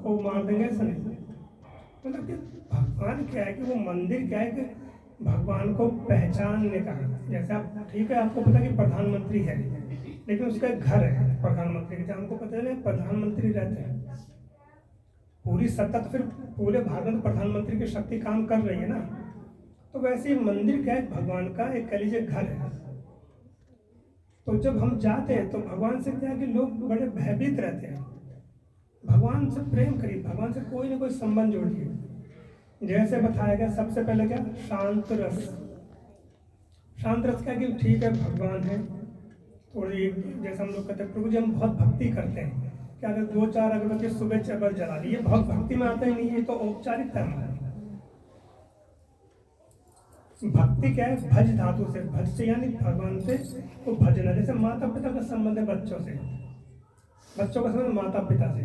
आपको मार देंगे, ऐसा नहीं। मतलब कि भगवान क्या है कि वो मंदिर क्या है कि भगवान को पहचानने का। जैसे आप ठीक है, आपको पता है कि प्रधानमंत्री है, लेकिन उसका एक घर है प्रधानमंत्री के, हमको पता है ना प्रधानमंत्री रहते हैं, पूरी सत्ता तो फिर पूरे भारत में प्रधानमंत्री की शक्ति काम कर रही है ना। तो वैसे ही मंदिर क्या है, भगवान का एक कह लीजिए घर है। तो जब हम जाते हैं तो भगवान से क्या है कि लोग बड़े भयभीत रहते हैं। भगवान से प्रेम करिए, भगवान से कोई ना कोई संबंध जोड़िए। जैसे बताया गया सबसे पहले क्या, शांत रस। शांत रस क्या कि ठीक है भगवान है, थोड़ी जैसे हम लोग कहते हैं प्रभु जी हम बहुत भक्ति करते हैं, क्या अगर 2-4 अगरबत्ती सुबह चबल जला ली, ये बहुत भक्ति में आता ही नहीं है, तो औपचारिकता है। भक्ति क्या है, भज धातु से, भज से यानी भगवान से वो भजना। जैसे माता पिता का संबंध है बच्चों से, बच्चों का संबंध माता पिता से,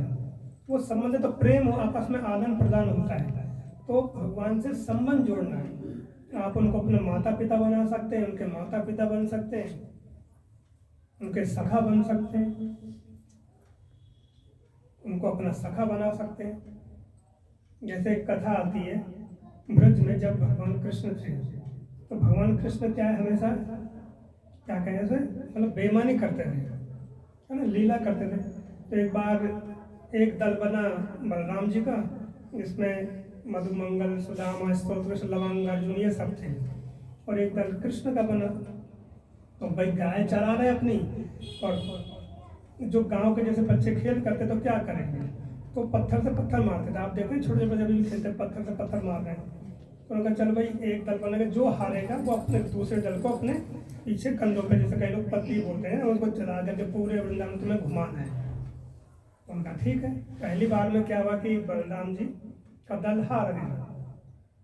वो संबंध तो प्रेम हो, आपस में आदान प्रदान होता है। तो भगवान से संबंध जोड़ना है। आप उनको अपने माता पिता बना सकते हैं, उनके माता पिता बन सकते हैं, उनके सखा बन सकते हैं, उनको अपना सखा बना सकते हैं। जैसे एक कथा आती है ब्रज में, जब भगवान कृष्ण थे तो भगवान कृष्ण क्या है, हमेशा क्या कहें से मतलब बेईमानी करते थे, है ना, लीला करते थे। तो एक बार एक दल बना बलराम जी का, जिसमें मधुमंगल, सुदामा, स्तोत्र, लवंग, अर्जुन ये सब थे, और एक दल कृष्ण का बना। तो भाई गाय चरा रहे अपनी, और जो गांव के जैसे बच्चे खेल करते तो क्या करेंगे, तो पत्थर से पत्थर मारते थे। आप देखें छोटे बच्चे भी खेलते, पत्थर से पत्थर मार रहे हैं। तो उनका चल भाई एक दल बनेगा, जो हारेगा वो अपने दूसरे दल को अपने पीछे कंधों पे, जैसे कई लोग पत्ती बोलते हैं, उसको चला करके पूरे वृंदावन तुम्हें घुमाना है। उनका ठीक है। पहली बार में क्या हुआ कि बलराम जी का दल हार गया,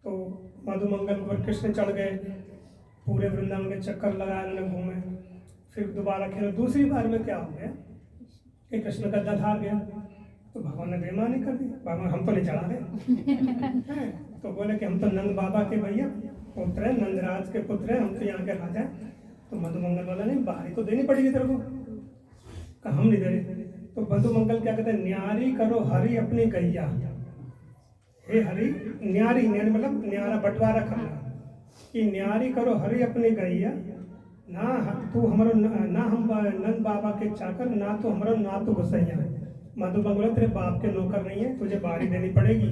तो मधुमंगल पर कृष्ण चढ़ गए, पूरे वृंदावन के चक्कर लगाए, उन्होंने घूमे, फिर दोबारा खेले। दूसरी बार में क्या हो गया कि कृष्ण का दल हार गया, तो भगवान ने बेईमानी कर दी, भगवान हम तो नहीं चढ़ा रहे तो बोले कि हम तो नंद बाबा के भैया पुत्र हैं, नंदराज के पुत्र हैं, हम तो यहाँ के राजा हैं। तो मधुमंगल वाला नहीं, बाहरी तो देनी पड़ेगी तेरे को, कहा हम नहीं दे रहे। तो मधुमंगल क्या कहते हैं, न्यारी करो हरि अपनी गैया। हे हरि, न्यारी न्यारी मतलब न्यारा बंटवारा करना, कि न्यारी करो हरि अपनी गैया, ना तू हमारो ना हम नंद बाबा के चाकर, ना तो हमारो ना तो गुसैया। मधुमंगल तेरे बाप के नौकर नहीं है, तुझे बारी देनी पड़ेगी।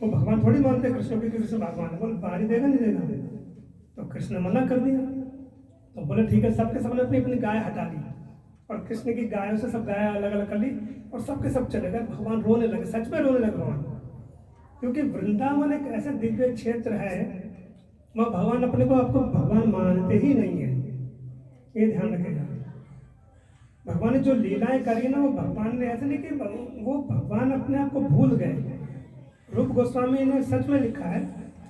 वो भगवान थोड़ी मानते कृष्ण की, कृष्ण भगवान बोल बारी देगा नहीं देगा, तो कृष्ण मना कर दिया। तो बोले ठीक है, सबके सबने अपनी अपनी गाय हटा ली, और कृष्ण की गायों से सब गाय अलग अलग कर ली, और सबके सब चले गए। भगवान रोने लगे, सच में रोने लगे भगवान, क्योंकि वृंदावन एक ऐसा दिव्य क्षेत्र है, वह भगवान अपने को आपको भगवान मानते ही नहीं है, ये ध्यान रखेगा। भगवान ने जो लीलाएं करी ना, वो भगवान ने ऐसे नहीं कि वो भगवान अपने आप को भूल गए। रूप गोस्वामी ने सच में लिखा है,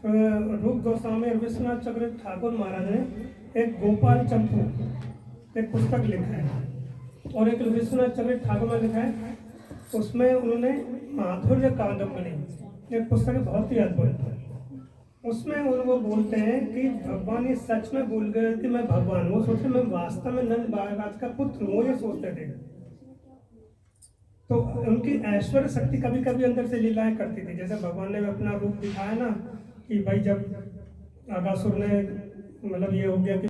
रूप गोस्वामी और विश्वनाथ चक्र ठाकुर महाराज ने एक गोपाल चंपू एक पुस्तक लिखा है, और एक विश्वनाथ चक्र ठाकुर ने लिखा है, उसमें उन्होंने माधुर्य कादम्बरी एक पुस्तक है, बहुत ही अद्भुत। उसमें वो बोलते हैं कि भगवान ये सच में भूल गए कि मैं भगवान, वो सोचते मैं वास्तव में नंद महाराज का पुत्र हूँ, ये सोचते थे। तो उनकी ऐश्वर्य शक्ति कभी कभी अंदर से लीलाएं करती थी। जैसे भगवान ने अपना रूप दिखाया ना, कि भाई जब अगासुर ने मतलब ये हो गया कि